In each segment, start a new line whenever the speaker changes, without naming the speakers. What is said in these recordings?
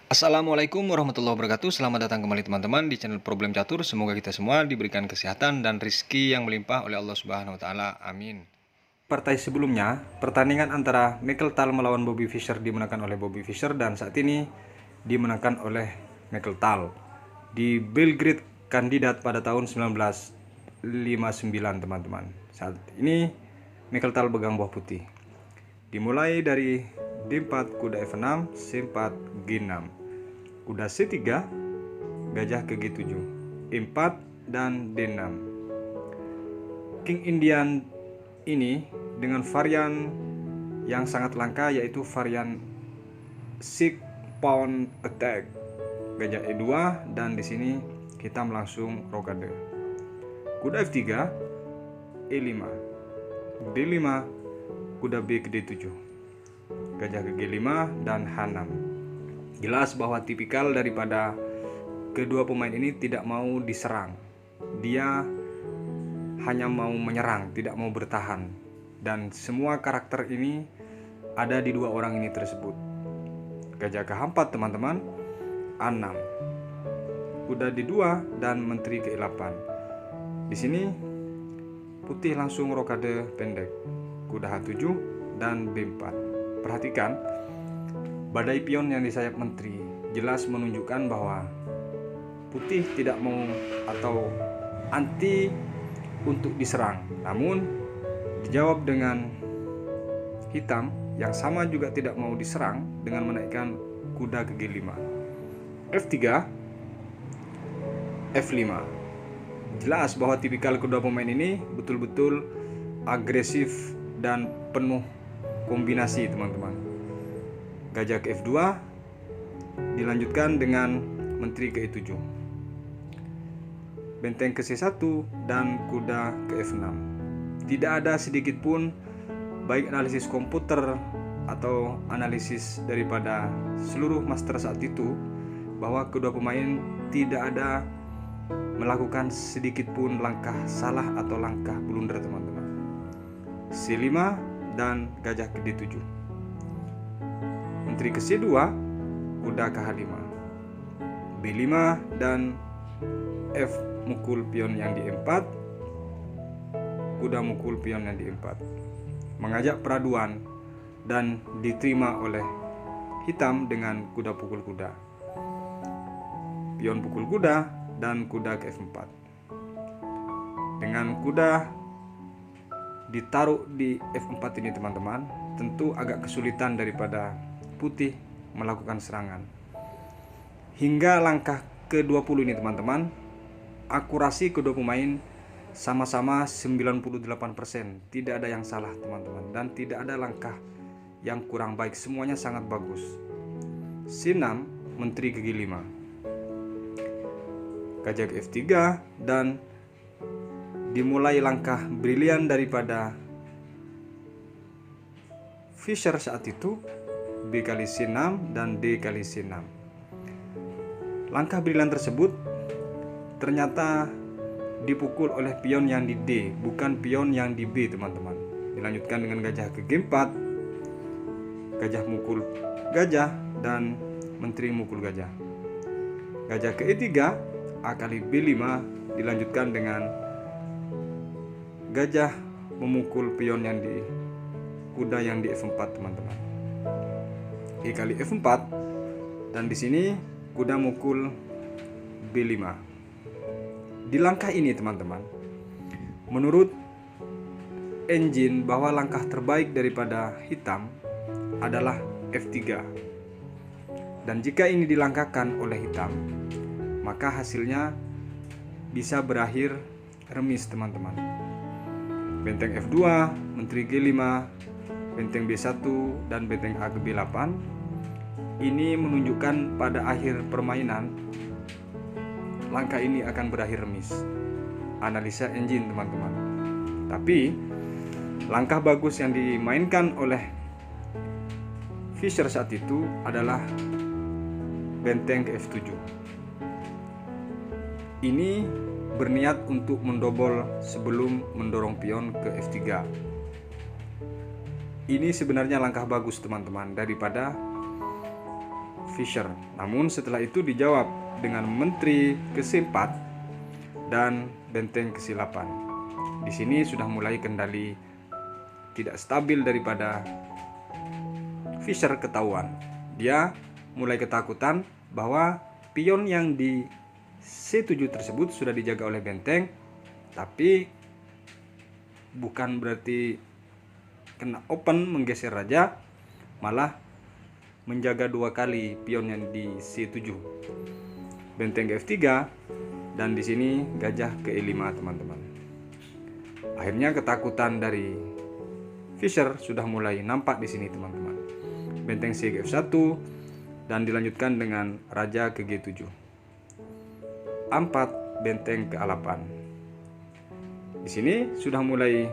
Assalamualaikum warahmatullahi wabarakatuh. Selamat datang kembali teman-teman di channel Problem Catur. Semoga kita semua diberikan kesehatan dan rizki yang melimpah oleh Allah Subhanahu wa taala. Amin. Partai sebelumnya, pertandingan antara Michael Tal melawan Bobby Fischer dimenangkan oleh Bobby Fischer dan saat ini dimenangkan oleh Michael Tal di Belgrade kandidat pada tahun 1959, teman-teman. Saat ini Michael Tal pegang buah putih. Dimulai dari D4 kuda F6, C4 G6, kuda C3 gajah ke G7, E4 dan D6. King Indian ini dengan varian yang sangat langka yaitu varian 6 pawn attack, gajah E2 dan di sini hitam langsung rokade. Kuda F3, E5, D5, kuda B ke D7, gajah ke G5 dan H6. Jelas bahwa tipikal daripada kedua pemain ini tidak mau diserang. Dia hanya mau menyerang, tidak mau bertahan. Dan semua karakter ini ada di dua orang ini tersebut. Gajah ke H4, teman-teman, A6, kuda D2 dan menteri ke E8. Di sini putih langsung rokade pendek, kuda H7 dan B4. Perhatikan badai pion yang di sayap menteri jelas menunjukkan bahwa putih tidak mau atau anti untuk diserang, namun dijawab dengan hitam yang sama juga tidak mau diserang dengan menaikkan kuda ke G5, F3, F5. Jelas bahwa tipikal kedua pemain ini betul-betul agresif dan penuh kombinasi, teman-teman. Gajah ke F2 dilanjutkan dengan menteri ke E7, benteng ke C1 dan kuda ke F6. Tidak ada sedikit pun baik analisis komputer atau analisis daripada seluruh master saat itu bahwa kedua pemain tidak ada melakukan sedikit pun langkah salah atau langkah blunder, teman-teman. C5 dan gajah ke D7, menteri ke C2, kuda ke H5, B5 dan F mukul pion yang di E4, kuda mukul pion yang di E4, mengajak peraduan dan diterima oleh hitam dengan kuda pukul kuda, pion pukul kuda dan kuda ke F4. Dengan kuda ditaruh di F4 ini, teman-teman, tentu agak kesulitan daripada putih melakukan serangan. Hingga langkah ke-20 ini, teman-teman, akurasi kedua pemain sama-sama 98%. Tidak ada yang salah, teman-teman, dan tidak ada langkah yang kurang baik. Semuanya sangat bagus. C6, menteri ke G5, gajah ke F3 dan dimulai langkah brilian daripada Fischer saat itu, B kali C6 dan D kali C6. Langkah brilian tersebut ternyata dipukul oleh pion yang di D, bukan pion yang di B, teman-teman. Dilanjutkan dengan gajah ke G4, gajah mukul gajah dan menteri mukul gajah. Gajah ke E3, A kali B5 dilanjutkan dengan gajah memukul pion yang di kuda yang di F4, teman-teman. E kali F4 dan di sini kuda mukul B5. Di langkah ini, teman-teman, menurut engine bahwa langkah terbaik daripada hitam adalah F3. Dan jika ini dilangkahkan oleh hitam, maka hasilnya bisa berakhir remis, teman-teman. Benteng F2, menteri G5, benteng B1 dan benteng A ke B8. Ini menunjukkan pada akhir permainan langkah ini akan berakhir remis. Analisa engine, teman-teman. Tapi langkah bagus yang dimainkan oleh Fischer saat itu adalah benteng ke F7. Ini berniat untuk mendobol sebelum mendorong pion ke F3. Ini sebenarnya langkah bagus, teman-teman, daripada Fisher. Namun setelah itu dijawab dengan menteri ke-4 dan benteng ke-8. Di sini sudah mulai kendali tidak stabil daripada Fisher ketahuan. Dia mulai ketakutan bahwa pion yang di C7 tersebut sudah dijaga oleh benteng, tapi bukan berarti kena open menggeser raja, malah menjaga 2 kali pion yang di C7. Benteng ke F3 dan di sini gajah ke E5, teman-teman. Akhirnya ketakutan dari Fisher sudah mulai nampak di sini, teman-teman. Benteng C ke F1 dan dilanjutkan dengan raja ke G7. 4 benteng ke A8. Di sini sudah mulai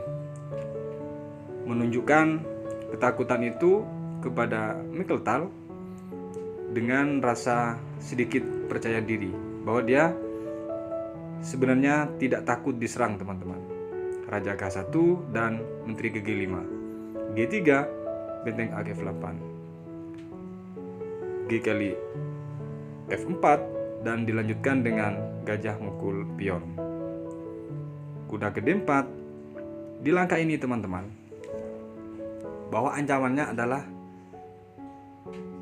menunjukkan ketakutan itu kepada Michael dengan rasa sedikit percaya diri bahwa dia sebenarnya tidak takut diserang, teman-teman. Raja ke H1 dan menteri ke G5. G3 benteng A ke F8. G kali F4 dan dilanjutkan dengan gajah mukul pion. Kuda ke D4. Di langkah ini, teman-teman, bahwa ancamannya adalah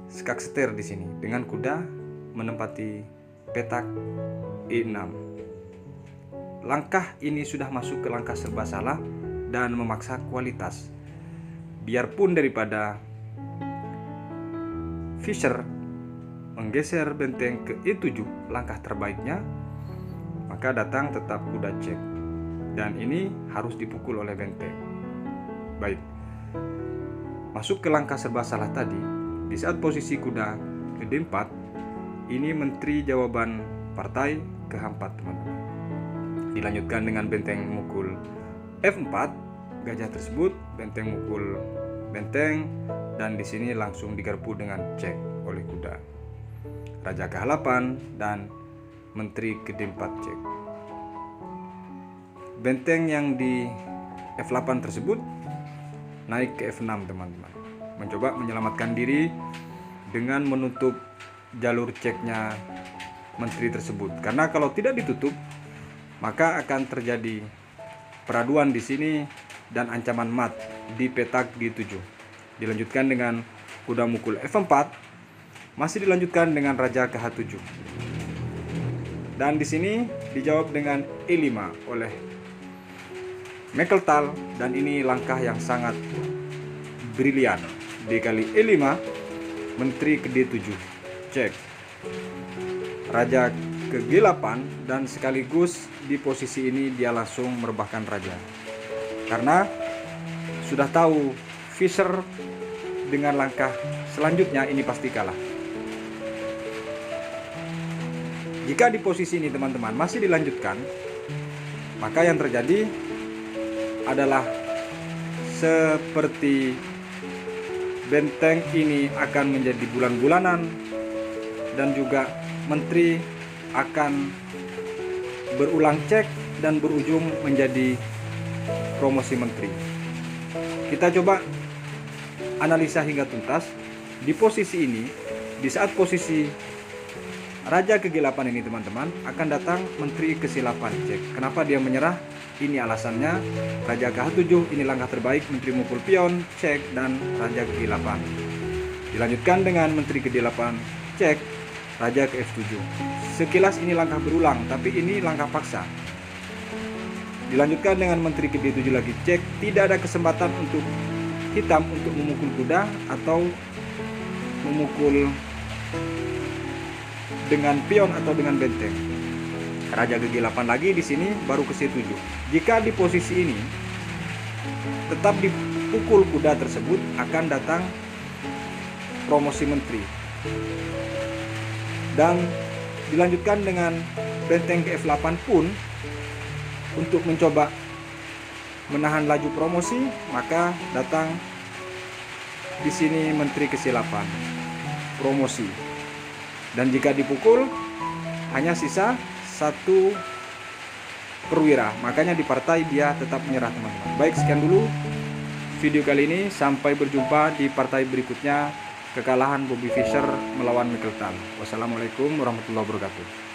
skak setir di sini dengan kuda menempati petak E6. Langkah ini sudah masuk ke langkah serba salah dan memaksa kualitas. Biarpun daripada Fisher menggeser benteng ke E7, langkah terbaiknya, maka datang tetap kuda cek. Dan ini harus dipukul oleh benteng. Baik. Masuk ke langkah serba salah tadi, di saat posisi kuda ke D4, ini menteri jawaban partai ke H4, teman-teman. Dilanjutkan dengan benteng mukul F4, gajah tersebut benteng mukul benteng, dan di sini langsung digarpu dengan cek oleh kuda. Raja ke H8 dan menteri ke D4 cek. Benteng yang di F8 tersebut naik ke F6, teman-teman. Mencoba menyelamatkan diri dengan menutup jalur ceknya menteri tersebut. Karena kalau tidak ditutup, maka akan terjadi peraduan di sini dan ancaman mat di petak G7. Dilanjutkan dengan kuda mukul F4, masih dilanjutkan dengan raja ke H7. Dan di sini dijawab dengan E5 oleh Michael, dan ini langkah yang sangat brilian. D kali E5, menteri ke D7 cek. Raja ke G8 dan sekaligus di posisi ini dia langsung merebahkan raja. Karena sudah tahu Fisher dengan langkah selanjutnya ini pasti kalah. Jika di posisi ini, teman-teman, masih dilanjutkan, maka yang terjadi adalah seperti benteng ini akan menjadi bulan-bulanan dan juga menteri akan berulang cek dan berujung menjadi promosi menteri. Kita coba analisa hingga tuntas. Di posisi ini, di saat posisi raja ke G8 ini, teman-teman, akan datang menteri ke C8 cek. Kenapa dia menyerah? Ini alasannya. Raja ke H7, ini langkah terbaik, menteri mukul pion cek dan raja ke G8. Dilanjutkan dengan menteri ke D8 cek, raja ke F7. Sekilas ini langkah berulang, tapi ini langkah paksa. Dilanjutkan dengan menteri ke D7 lagi cek. Tidak ada kesempatan untuk hitam untuk memukul kuda atau memukul dengan pion atau dengan benteng. Raja ke G8 lagi, di sini baru ke C7. Jika di posisi ini tetap dipukul kuda tersebut, akan datang promosi menteri. Dan dilanjutkan dengan benteng ke F8 pun untuk mencoba menahan laju promosi, maka datang di sini menteri ke C8 promosi. Dan jika dipukul hanya sisa 1 perwira, makanya di partai dia tetap menyerah, teman-teman. Baik, sekian dulu video kali ini, sampai berjumpa di partai berikutnya. kekalahan Bobby Fischer melawan Michael Tal. Wassalamualaikum warahmatullahi wabarakatuh.